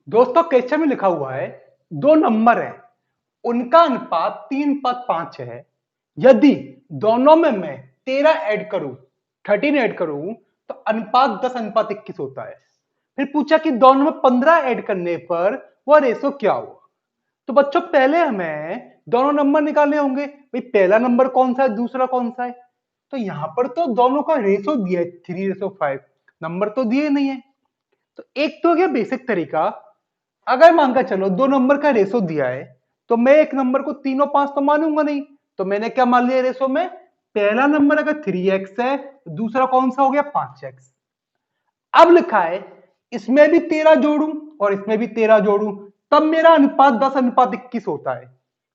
दोस्तों क्वेश्चन में लिखा हुआ है दो नंबर है, उनका अनुपात 3:5 है। यदि दोनों में मैं 13 ऐड करूं 13 ऐड करूं तो अनुपात 10:21 होता है। फिर पूछा कि दोनों में 15 ऐड करने पर वह रेशो क्या हुआ। तो बच्चों पहले हमें दोनों नंबर निकालने होंगे, भाई पहला नंबर कौन सा है दूसरा कौन सा है। तो यहां पर तो दोनों का रेशो दिया है 3:5, नंबर तो दिए नहीं है। तो एक तो हो गया बेसिक तरीका। अगर मानकर चलो दो नंबर का रेशो दिया है तो मैं एक नंबर को 3 और 5 तो मानूंगा नहीं। तो मैंने क्या मान लिया रेशो में, पहला नंबर अगर 3x है दूसरा कौन सा हो गया 5x। अब लिखा है इसमें भी 13 जोड़ू और इसमें भी 13 जोड़ू, तब मेरा अनुपात 10:21 होता है।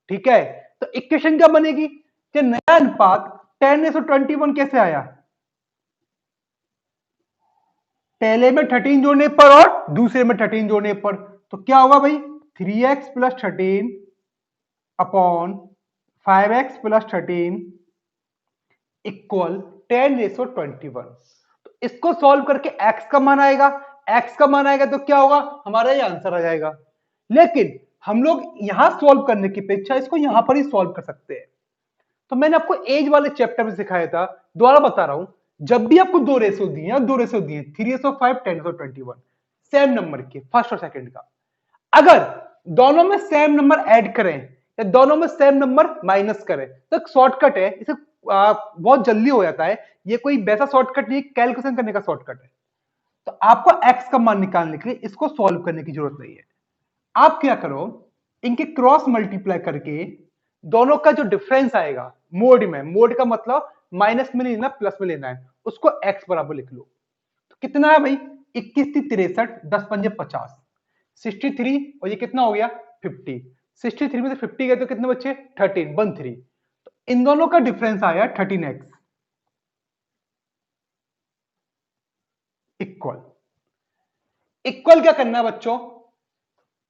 ठीक है, तो इक्वेशन क्या बनेगी कि नया अनुपात 10:21 कैसे आया, पहले में 13 जोड़ने पर और दूसरे में 13 जोड़ने पर। तो क्या होगा भाई 3x plus 13 upon 5x plus 13 equal 10:21। तो इसको सॉल्व करके x का मान आएगा, x का मान आएगा तो क्या होगा हमारा ये आंसर आ जाएगा। लेकिन हम लोग यहां सॉल्व करने की अपेक्षा इसको यहां पर ही सॉल्व कर सकते हैं। तो मैंने आपको एज वाले चैप्टर में सिखाया था, दोबारा बता रहा हूं। जब भी आपको दो रेशो दिए 3:5 10:21 सेम नंबर के फर्स्ट और सेकंड का, अगर दोनों में सेम नंबर ऐड करें या दोनों में सेम नंबर माइनस करें तो एक शॉर्टकट है, इसे बहुत जल्दी हो जाता है। ये कोई वैसा शॉर्टकट नहीं, कैलकुलेशन करने का शॉर्टकट है। तो आपको एक्स का मान निकालने के लिए इसको सॉल्व करने की जरूरत नहीं है। आप क्या करो, इनके क्रॉस मल्टीप्लाई करके दोनों का जो डिफरेंस आएगा मोड में, मोड का मतलब माइनस में नहीं लेना प्लस में लेना है, उसको एक्स बराबर लिख लो। तो कितना है भाई 21 × 63 10×5 = 63 और ये कितना हो गया 50। 63 में से 50 गए तो कितने बच्चे 13 13। तो इन दोनों का डिफरेंस आया 13x इक्वल। इक्वल क्या करना है बच्चों,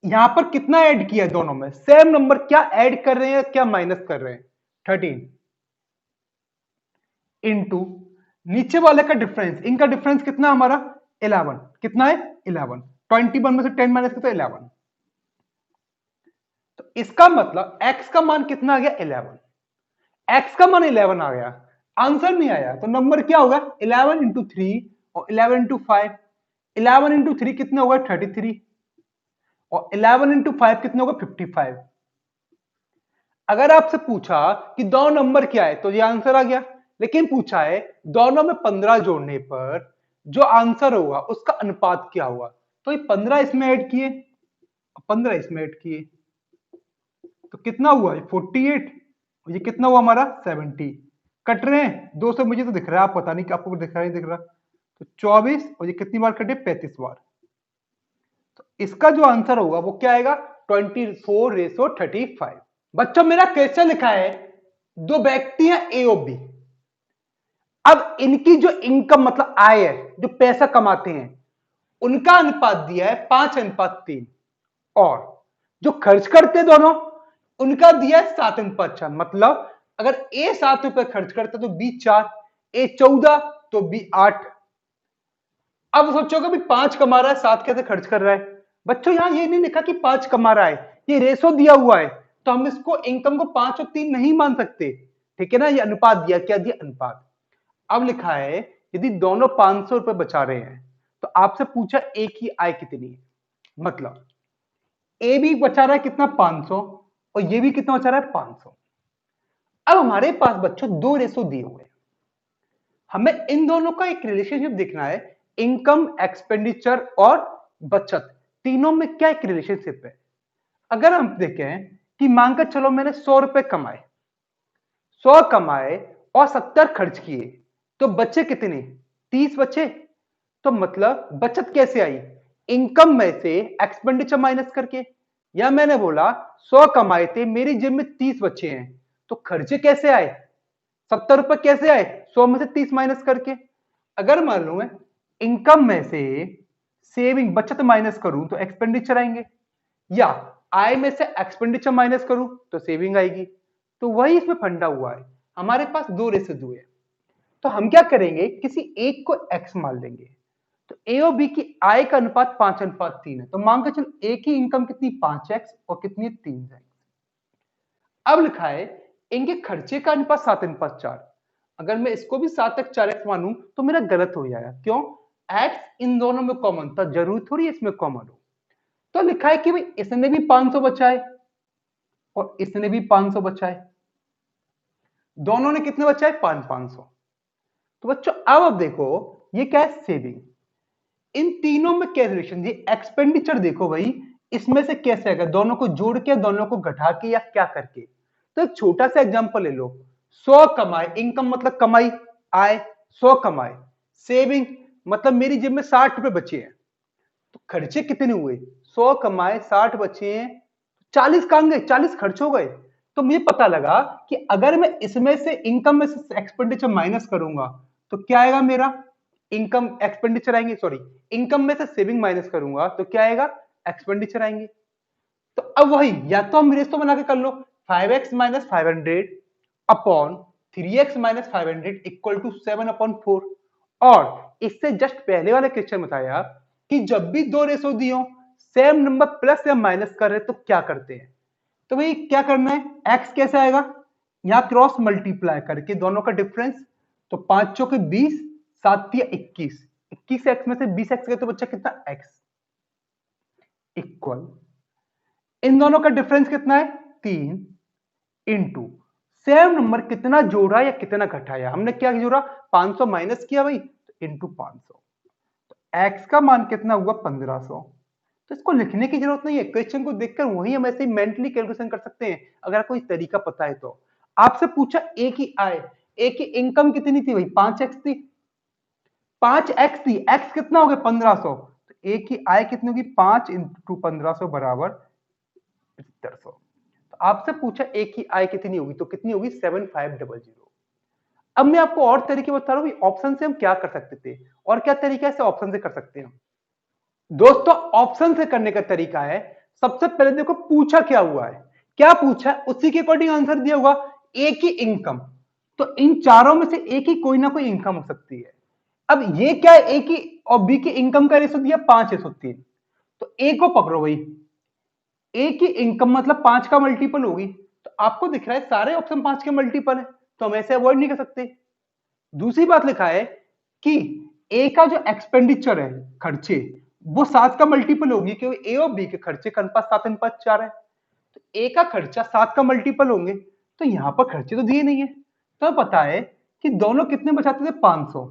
यहां पर कितना ऐड किया है दोनों में सेम नंबर, क्या ऐड कर रहे हैं क्या माइनस कर रहे हैं 13 इंटू नीचे वाले का डिफरेंस, इनका डिफरेंस कितना हमारा 11, कितना है 11, 21 में से 10 माइनस किया तो 11। तो इसका मतलब x का मान कितना आ गया 11, x का मान 11 आ गया, आंसर नहीं आया तो नंबर क्या होगा 11 इंटू 3 और 11 इंटू 5। 11 इंटू 3 कितना होगा 33 और 11 इंटू 5 कितना होगा 55। अगर आपसे पूछा कि दो नंबर क्या है तो ये आंसर आ गया, लेकिन पूछा है दोनों में 15 जोड़ने पर जो आंसर होगा उसका अनुपात क्या होगा। तो ये 15 इसमें ऐड किए 15 इसमें ऐड किए तो कितना हुआ 48 और ये कितना हुआ हमारा 70। कट रहे हैं दो से, मुझे तो दिख रहा है, आप पता नहीं कि आपको दिख रहा है नहीं दिख रहा। तो 24 और ये कितनी बार कटे 35 बार। तो इसका जो आंसर होगा वो क्या आएगा 24:35। बच्चों मेरा क्वेश्चन लिखा है दो व्यक्ति हैं ए और बी। अब इनकी जो इनकम मतलब आय है, जो पैसा कमाते हैं, उनका अनुपात दिया है 5:3 और जो खर्च करते हैं दोनों उनका दिया है 7:4। मतलब अगर ए 7 रुपए खर्च करता तो बी 4, ए 14 तो बी 8। अब सोचोगे भी 5 कमा रहा है 7 कैसे खर्च कर रहा है। बच्चों यहां ये नहीं लिखा कि 5 कमा रहा है, ये रेशो दिया हुआ है तो हम इसको इनकम को 5 और 3 नहीं मान सकते। ठीक है ना, ये अनुपात दिया, क्या दिया अनुपात। अब लिखा है यदि दोनों 500 रुपए बचा रहे हैं तो आपसे पूछा ए की आय कितनी है। मतलब ए भी बचा रहा है कितना 500 और ये भी कितना बचा रहा है 500। अब हमारे पास बच्चों दो रेशो दिए हुए हैं, हमें इन दोनों का एक रिलेशनशिप देखना है। इनकम एक्सपेंडिचर और बचत तीनों में क्या एक रिलेशनशिप है। अगर हम देखें कि मानकर चलो मैंने 100 रुपए कमाए, 100 कमाए और 70 खर्च किए तो बचे कितने 30 बचे। तो मतलब बचत कैसे आई, इनकम में से एक्सपेंडिचर माइनस करके। या मैंने बोला 100 कमाए थे मेरी जेब में 30 बचे हैं तो खर्चे कैसे आए 70 रुपए कैसे आए 100 में से 30 माइनस करके। अगर मान लो मैं इनकम में से सेविंग बचत माइनस करूं तो एक्सपेंडिचर आएंगे, या आय में से एक्सपेंडिचर माइनस करूं तो सेविंग आएगी। तो वही इसमें फंडा हुआ है, हमारे पास दो रेसिड्यू है। तो हम क्या करेंगे किसी एक को एक्स मान लेंगे। तो ए और बी की आय का अनुपात 5:3 है। तो मान के चल ए की इनकम कितनी 5x और कितनी 3x। अब लिखा है इनके खर्चे का अनुपात 7:4। अगर मैं इसको भी 7x 4x मानूं तो मेरा गलत हो जाएगा। क्यों? x इन दोनों में कॉमन था, जरूर थोड़ी इसमें कॉमन हो। तो लिखा है कि भाई इसने भी 500 बचाए और इसने भी 500 बचाए, दोनों ने कितने बचाए 500। तो बच्चों अब देखो ये क्या है सेविंग। इन तीनों में क्या रिलेशन, ये एक्सपेंडिचर देखो भाई इसमें से कैसे आएगा, दोनों को जोड़ के दोनों को घटा के या क्या करके। तो एक छोटा सा एग्जांपल ले लो, 100 कमाए, इनकम मतलब कमाई आय, 100 कमाए, सेविंग मतलब मेरी जेब में 60 रुपए बचे हैं। तो खर्चे कितने हुए, 100 कमाए 60 बचे हैं, 40 कहां गए, 40 खर्च हो गए। तो मुझे पता लगा कि अगर मैं इसमें से इनकम में से एक्सपेंडिचर माइनस करूंगा तो क्या आएगा मेरा, इनकम एक्सपेंडिचर आएंगे, सॉरी इनकम में से सेविंग माइनस करूंगा तो क्या आएगा एक्सपेंडिचर आएंगे। तो अब वही या तो हम रेशो बना के कर लो, 5x minus 500 upon 3x minus 500 equal to 7/4। और इससे जस्ट पहले वाले क्वेश्चन बताया कि जब भी दो रेशो दियो सेम नंबर प्लस या माइनस कर रहे तो क्या करते हैं। तो भाई क्या करना है, x कैसे आएगा, यहां क्रॉस मल्टीप्लाई करके दोनों का डिफरेंस, तो 5 चौके 20, 7 या 21, 21 एक्स में से 20 एक्स गए तो बच्चा कितना x इक्वल, इन दोनों का डिफरेंस कितना है 3 इंटू सेम नंबर कितना जोड़ा या कितना घटाया, हमने क्या जोड़ा 500 माइनस किया भाई तो इंटू 500, तो x का मान कितना हुआ 1500। तो इसको लिखने की जरूरत नहीं है, क्वेश्चन को देखकर वही हम ऐसे मेंटली कैलकुलेशन कर सकते हैं अगर कोई तरीका पता है तो। आपसे पूछा ए की आय, ए की इनकम कितनी थी भाई 5x थी, 5x थी, x कितना हो गया 1500, तो ए की आय कितनी होगी 5 इंटू 1500 बराबर 7500। तो आपसे पूछा ए की आय कितनी होगी तो कितनी होगी 7500। अब मैं आपको और तरीके बता रहा हूं ऑप्शन से हम क्या कर सकते थे और क्या तरीका से ऑप्शन से कर सकते हैं। दोस्तों ऑप्शन से करने का तरीका है, सबसे पहले देखो पूछा क्या हुआ है, क्या पूछा है उसी के अकॉर्डिंग आंसर दिया होगा। ए की इनकम, तो इन चारों में से ए की कोई ना कोई इनकम हो सकती है। अब ये क्या है, ए की और बी की इनकम का रेशो दिया 5:3, तो ए को पकड़ो भाई, ए की इनकम मतलब 5 का मल्टीपल होगी, तो आपको दिख रहा है सारे ऑप्शन 5 के मल्टीपल है, तो हम ऐसे अवॉइड नहीं कर सकते। दूसरी बात लिखा है कि ए का जो एक्सपेंडिचर है खर्चे वो 7 का मल्टीपल होगी, क्योंकि ए और बी के खर्चे का अनुपात 7:4 है, तो ए का खर्चा 7 का मल्टीपल होंगे, तो यहां पर खर्चे तो दिए नहीं है। तो पता है कि दोनों कितने बचाते थे 500।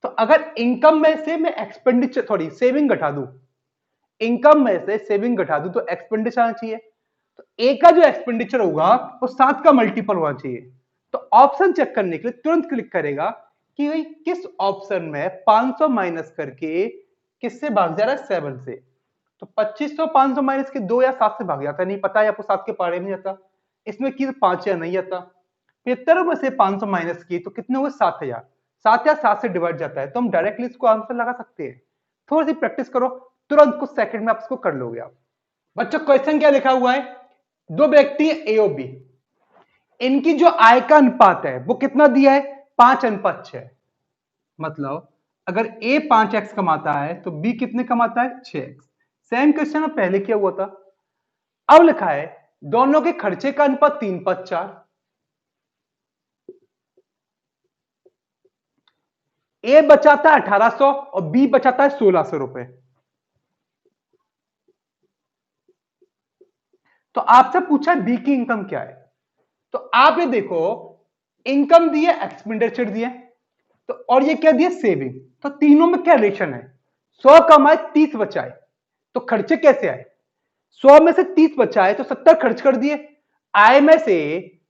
तो अगर इनकम में से मैं एक्सपेंडिचर सॉरी सेविंग घटा दूं, इनकम में से सेविंग घटा दूं तो एक्सपेंडिचर आना चाहिए, तो ए का जो एक्सपेंडिचर होगा वो 7 का मल्टीपल होना चाहिए। तो ऑप्शन चेक करने के लिए तुरंत क्लिक करेगा कि भाई किस ऑप्शन में 500 माइनस करके किससे भाग जा रहा है 7 से। तो 2500 500 माइनस के 2 या 7 से भाग जाता है, नहीं पता है आपको 7 के पारे में आता, इसमें की 5 या नहीं आता। 75 में से 500 माइनस की तो कितने हुए 7000, 7 या 7 से डिवाइड जाता है, तो हम डायरेक्टली इसको आंसर लगा सकते हैं। थोड़ी सी प्रैक्टिस करो, तुरंत कुछ सेकंड में आप इसको कर लोगे आप। बच्चों क्वेश्चन क्या लिखा हुआ है, दो व्यक्ति ए और बी, इनकी जो आय का अनुपात है वो कितना दिया है 5:6। मतलब अगर ए 5x कमाता है तो बी कितने कमाता है 6x। सेम क्वेश्चन में पहले किया हुआ था। अब लिखा है दोनों के खर्चे का अनुपात 3:4, ए बचाता है 1800 और बी बचाता है 1600 रुपए। तो आपसे पूछा बी की इनकम क्या है, तो आप ये देखो इनकम दी है एक्सपेंडिचर दिया, तो और ये क्या दिया सेविंग, तो तीनों में क्या रिलेशन है, 100 कमाए 30 बचाए, तो खर्चे कैसे आए, 100 में से 30 बचाए तो 70 खर्च कर दिए, आय में से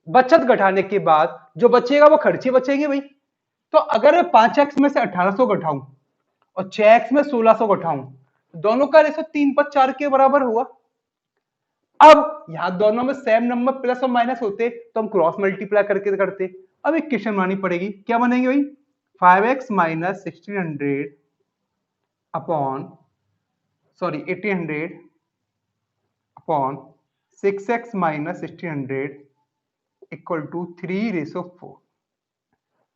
बचत घटाने के बाद जो बचेगा वो खर्चे बचेंगे भाई। तो अगर मैं 5x में से 1800 घटाऊं और 6x में 1600 घटाऊं, दोनों का रेशो 3:4 के बराबर हुआ। अब यहां दोनों में सेम नंबर प्लस और माइनस होते तो हम क्रॉस मल्टीप्लाई करके करते। अब एक क्वेश्चन बनानी पड़ेगी, क्या बनेगी भाई 5x minus 1600 upon sorry 1800 upon 6x minus 1600 equal to 3/4।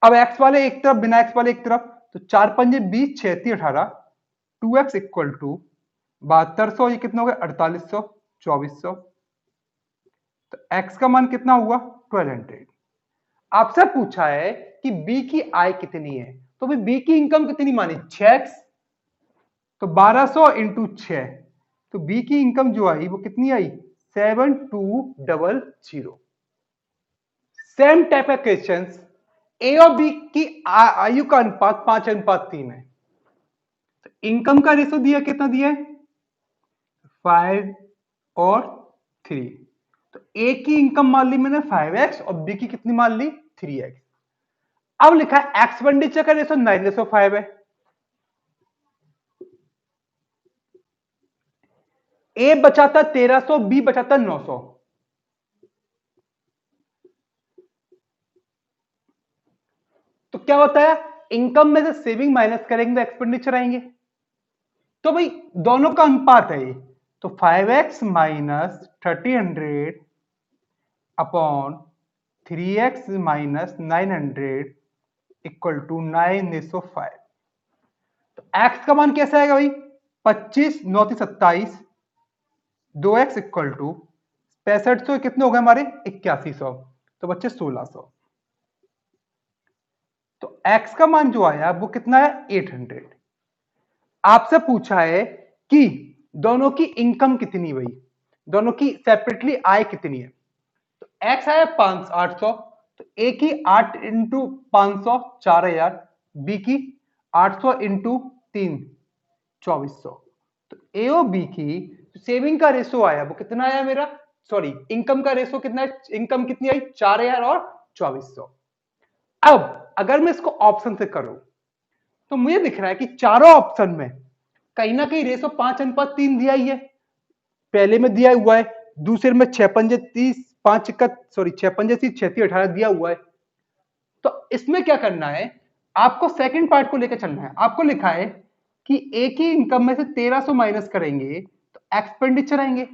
अब x वाले एक तरफ बिना x वाले एक तरफ, तो 4×5 = 20, 6×3 = 18, 2x इक्वल टू 7200, ये कितना हो गया 4800, 2400। तो x का मान कितना हुआ 1200। आपसे पूछा है कि b की आय कितनी है, तो भाई b की इनकम कितनी मानी 6x, तो 1200 इंटू 6, तो b की इनकम जो आई वो कितनी आई 7200। सेम टाइप का क्वेश्चन, ए और बी की आयु का अनुपात 5:3 है। तो इनकम का रेशो दिया कितना दिया है 5 और 3। तो ए की इनकम मान ली मैंने 5x और बी की कितनी मान ली 3x। अब लिखा है एक्सपेंडिचर का रेशो 9:5 है। ए बचाता 1300, बी बचाता 900। तो क्या होता है इनकम में से सेविंग माइनस करेंगे तो एक्सपेंडिचर आएंगे। तो भाई दोनों का अनुपात है ये, तो 5x minus 1300 upon 3x minus 900 equal to 9:5। तो x का मान कैसा आएगा भाई 25, 9 × 27, 2x इक्वल टू 6500, कितने हो गए हमारे 8100, तो बच्चे 1600। तो x का मान जो आया वो कितना है 800। आपसे पूछा है कि दोनों की इनकम कितनी भाई, दोनों की सेपरेटली आय कितनी है। तो x आया 800, तो a की 8 इंटू 500 4000, b की 800 इंटू 3 2400। तो ए और बी की सेविंग का रेशो आया वो कितना आया मेरा, सॉरी इनकम का रेशो कितना है, इनकम कितनी आई 4000 और 2400। अब अगर मैं इसको ऑप्शन से करूं तो मुझे दिख रहा है कि चारों ऑप्शन में कहीं ना कहीं रेशो 5:3 दिया ही है। पहले में दिया हुआ है, दूसरे में 6×5 = 30, 6×5 = 18 दिया हुआ है। तो इसमें क्या करना है आपको सेकंड पार्ट को लेकर चलना है। आपको लिखा है कि ए की इनकम में से 1300 माइनस करेंगे तो एक्सपेंडिचर आएंगे।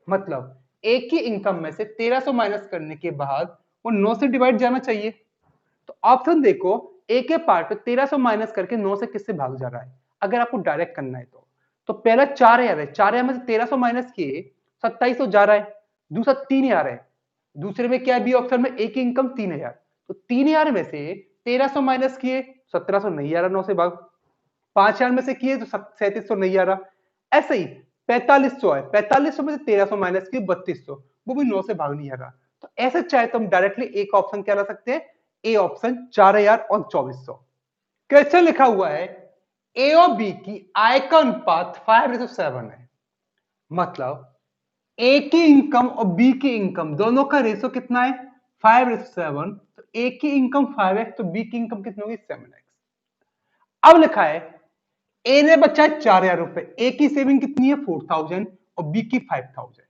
मतलब ए की इनकम में से 1300 माइनस करने के बाद वो 9 से डिवाइड जाना चाहिए। तो ऑप्शन देखो ए के पार्ट पे 1300 माइनस करके 9 से किससे भाग जा रहा है, अगर आपको डायरेक्ट करना है तो पहला 4000 है, 4000 में से 1300 माइनस किए 2700 जा रहा है, दूसरा 3000 है, दूसरे में क्या है बी ऑप्शन में ए की इनकम 3000, तो 3000 में से 1300 माइनस किए 1700 नहीं आ रहा, 9 से भाग, 5000 में से किए तो 3700 नहीं आ रहा। ऐसे ही 4500 है, 4500 में से 1300 माइनस किए 3200, वो भी 9 से भाग नहीं आ रहा। तो ऐसे चाहे तो हम डायरेक्टली एक ऑप्शन क्या ला सकते हैं, ए ऑप्शन 4000 और 2400। क्वेश्चन लिखा हुआ है ए और बी की आय का अनुपात 5:7 है। मतलब ए की इनकम और बी की इनकम दोनों का रेशो कितना है 5:7। तो ए की इनकम 5x तो बी की इनकम कितनी होगी 7x। अब लिखा है ए ने बचा 4000 रुपए, ए की सेविंग कितनी है 4000 और बी की 5000।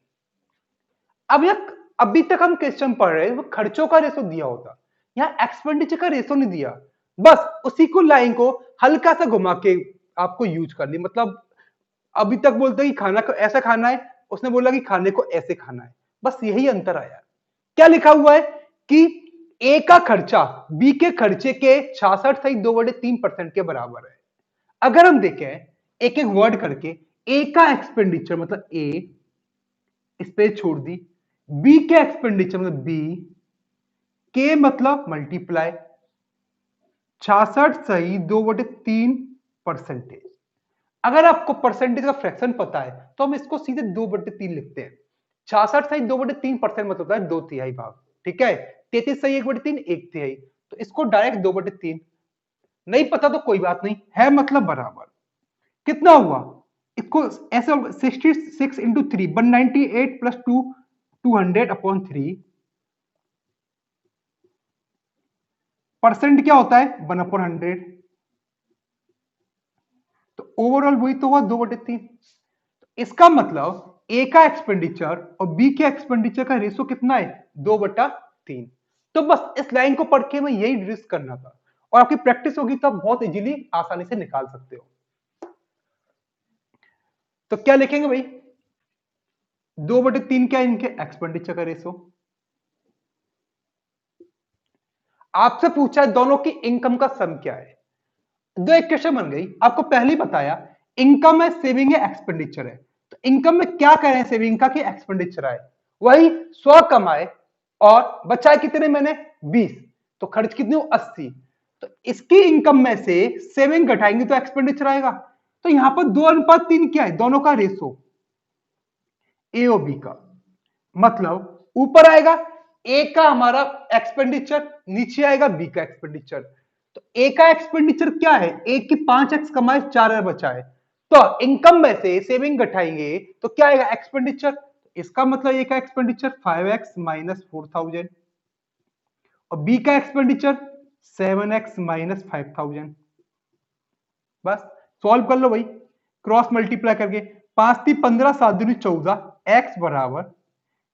अब यह अभी तक हम क्वेश्चन पढ़ रहे हैं वो खर्चों का रेशो दिया होता, यहां एक्सपेंडिचर का रेशो नहीं दिया, बस उसी को लाइन को हल्का सा घुमा के आपको यूज कर ली। मतलब अभी तक बोलते कि खाना को ऐसा खाना है, उसने बोला कि खाने को ऐसे खाना है, बस यही अंतर आया। क्या लिखा हुआ है कि ए का खर्चा बी के खर्चे के 66.2/3% के बराबर है। अगर हम देखें एक एक वर्ड करके, ए का एक्सपेंडिचर मतलब ए इस पे छोड़ दी, बी के एक्सपेंडिचर मतलब बी, के मतलब मल्टीप्लाई 66.2/3%। अगर आपको परसेंटेज का फ्रैक्शन पता है तो हम इसको सीधे 2/3 लिखते हैं। 66.2/3% मतलब होता है 2/3 भाग, ठीक है। 33.1/3 1/3, तो इसको डायरेक्ट 2/3, नहीं पता तो कोई बात नहीं है, मतलब बराबर कितना हुआ, इसको ऐसे 66 इंटू 3 198 प्लस 2 200/3। परसेंट क्या होता है 1/100, तो ओवरऑल वही तो हुआ 2/3। इसका मतलब ए का एक्सपेंडिचर और बी के एक्सपेंडिचर का रेशो कितना है 2/3। तो बस इस लाइन को पढ़ के मैं यही डिड्यूस करना था, और आपकी प्रैक्टिस होगी तो आप बहुत इजीली आसानी से निकाल सकते हो। तो क्या लिखेंगे भाई 2/3 क्या है इनके एक्सपेंडिचर का रेशो। आपसे पूछा है दोनों की इनकम का सम क्या है, दो इक्वेशन बन गई। आपको पहले ही बताया इनकम है, सेविंग है, एक्सपेंडिचर है। तो इनकम में क्या कह रहे हैं सेविंग का कि एक्सपेंडिचर आए, वही 100 कमाए और बचाए कितने मैंने 20, तो खर्च कितने हो 80। तो इसकी इनकम में से सेविंग घटाएंगे तो एक्सपेंडिचर आएगा। तो यहां पर 2:3 क्या है, दोनों का रेशो ए और बी का, मतलब ऊपर आएगा ए का हमारा एक्सपेंडिचर, नीचे आएगा बी का एक्सपेंडिचर। तो ए का एक्सपेंडिचर क्या है, ए की 5x कमाए 4 बचाए, तो इनकम में से सेविंग घटाएंगे तो क्या आएगा एक्सपेंडिचर। इसका मतलब ए का एक्सपेंडिचर 5x माइनस 4000 और बी का एक्सपेंडिचर 7x माइनस 5000। बस सॉल्व कर लो भाई, क्रॉस मल्टीप्लाई करके 5×3 = 15, 7×2 = 14, एक्स बराबर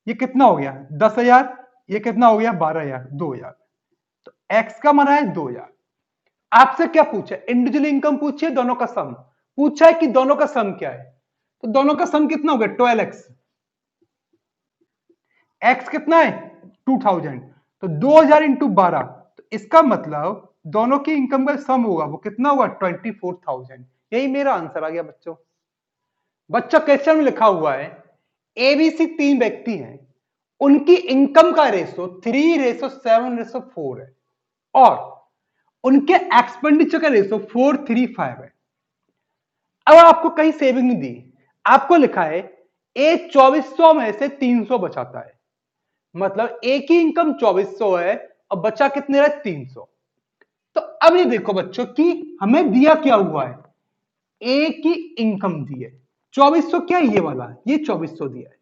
ये कितना हो गया 10,000, ये कितना हो गया 12,000, 2,000। तो एक्स का माना है 2,000। आपसे क्या पूछा, इंडिविजुअल इनकम पूछी है, दोनों का सम पूछा है कि दोनों का सम क्या है। तो दोनों का सम कितना हो गया 12x, एक्स कितना है 2000, तो 2000 इंटू 12, तो इसका मतलब दोनों की इनकम का सम होगा वो कितना होगा 24,000। यही मेरा आंसर आ गया बच्चों। बच्चा क्वेश्चन में लिखा हुआ है एबीसी 3 व्यक्ति हैं, उनकी इनकम का रेशो 3:7:4 है और उनके एक्सपेंडिचर का रेशो 4:3:5 है। अब आपको कहीं सेविंग नहीं दी, आपको लिखा है ए 2400 में से 300 बचाता है, मतलब ए की इनकम 2400 है और बचा कितने रहे 300। तो अब ये देखो बच्चों कि हमें दिया क्या हुआ है, ए की इनकम दी है 2400, क्या है ये वाला, ये 2400 दिया है।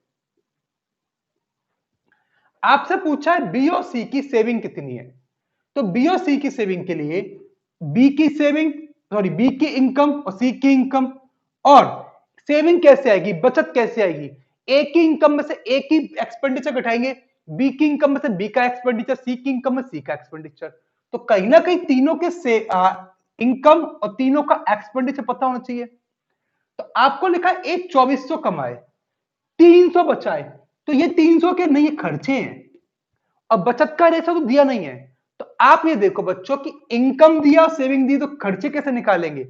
आपसे पूछा है बी और सी की सेविंग कितनी है, तो बी और सी की सेविंग के लिए बी की सेविंग, सॉरी बी की इनकम और सी की इनकम, और सेविंग कैसे आएगी, बचत कैसे आएगी, ए की इनकम में से ए की एक्सपेंडिचर घटाएंगे, बी की इनकम में से बी का एक्सपेंडिचर, सी की इनकम में सी का एक्सपेंडिचर। तो कहीं ना कहीं तीनों के से इनकम और तीनों का एक्सपेंडिचर पता होना चाहिए। तो आपको लिखा है एक 2400 कमाए 300 बचाए, तो ये 300 के नहीं खर्चे हैं और बचत का रेशो तो दिया नहीं है। तो आप ये देखो बच्चों की इनकम दिया सेविंग दी, तो खर्चे कैसे निकालेंगे,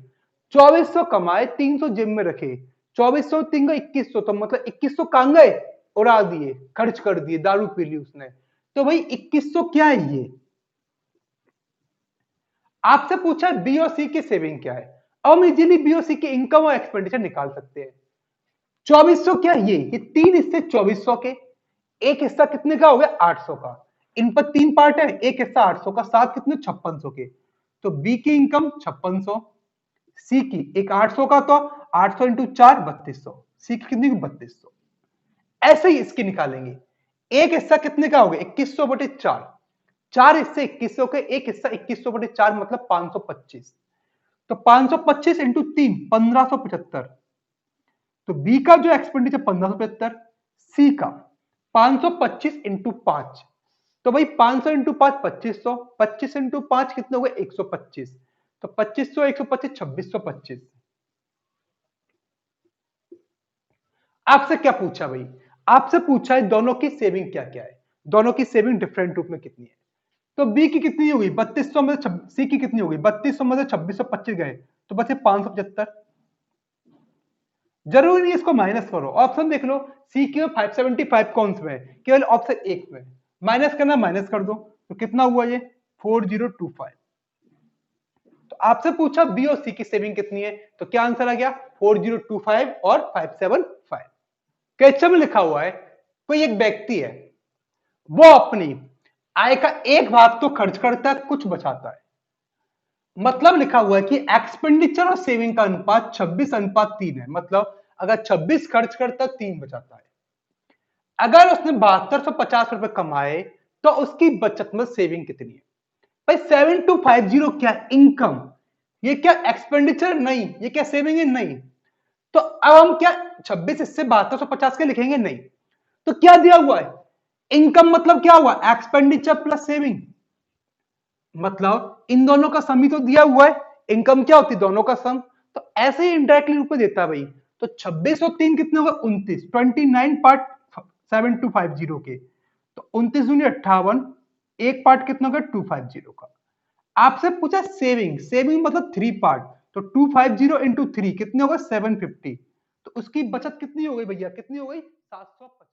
2400 कमाए 300 जिम में रखे, 2400 3 2100, तो मतलब 2100 कहां गए, उड़ा दिए, खर्च कर दिए, दारू पी ली उसने। तो भाई 2100 क्या है ये। आपसे पूछा है बी और सी की सेविंग क्या है, अब हम इजीली बी और सी की इनकम और एक्सपेंडिचर निकाल सकते हैं। 2400 क्या ये 3 हिस्से 2400 के, एक हिस्सा कितने का हो गया 800 का, इन पर 3 पार्ट है, एक हिस्सा 800 का, 7 कितने 5600 के। तो बी की इनकम 5600, सी की एक 800 का, तो 800 इंटू 4 3200, सी की कितनी 3200। ऐसे ही इसकी निकालेंगे, एक हिस्सा कितने का हो गया 2100/4, 4 हिस्से 2100 के, एक हिस्सा 2100/4 मतलब 525, तो 525 इंटू 3 1575। तो बी का जो एक्सपेंडिचर 1575, सी का 525 इंटू 5, तो भाई 500 इंटू 5 2500, 25 इंटू 5 कितने हो गए 125, तो 2500 125 2625। आपसे क्या पूछा भाई, आपसे पूछा है दोनों की सेविंग क्या क्या है, दोनों की सेविंग डिफरेंट रूप में कितनी है। तो बी की कितनी होगी 3200 में से, सी की कितनी होगी 3200 में से 2625 गए तो बचे 575। जरूरी नहीं इसको माइनस करो, ऑप्शन देख लो, सी की 575 कौन से में, केवल ऑप्शन एक में, माइनस करना माइनस कर दो, तो कितना हुआ ये 4025। तो आपसे पूछा बी और सी की सेविंग कितनी है, तो क्या आंसर आ गया 4025 और 575। क्वेश्चन में लिखा हुआ है कोई एक व्यक्ति है, वो अपनी आय का एक भाग तो खर्च करता है, कुछ बचाता है, मतलब लिखा हुआ है कि एक्सपेंडिचर और सेविंग का अनुपात 26:3 है, मतलब अगर 26 खर्च करता है 3 बचाता है। अगर उसने 7250 रुपए कमाए तो उसकी बचत में सेविंग कितनी है। भाई 7250 क्या इनकम, ये क्या एक्सपेंडिचर नहीं, ये क्या सेविंग है नहीं। तो अब हम क्या 26 इससे 7250 के लिखेंगे नहीं, तो क्या दिया हुआ है इनकम, मतलब क्या हुआ एक्सपेंडिचर प्लस सेविंग, मतलब इन दोनों का सम ही तो दिया हुआ है, इनकम क्या होती है दोनों का सम। तो ऐसे ही इनडायरेक्टली रूप में देता है भाई। तो 26 और 3 कितने होगा 29, 29 पार्ट 7250 के, तो 29 दूनी 58, एक पार्ट कितना होगा 250 का। आपसे पूछा सेविंग, सेविंग मतलब 3 पार्ट, तो 250 इंटू 3 कितने हो गए 750। तो उसकी बचत कितनी हो गई भैया, कितनी हो गई 750।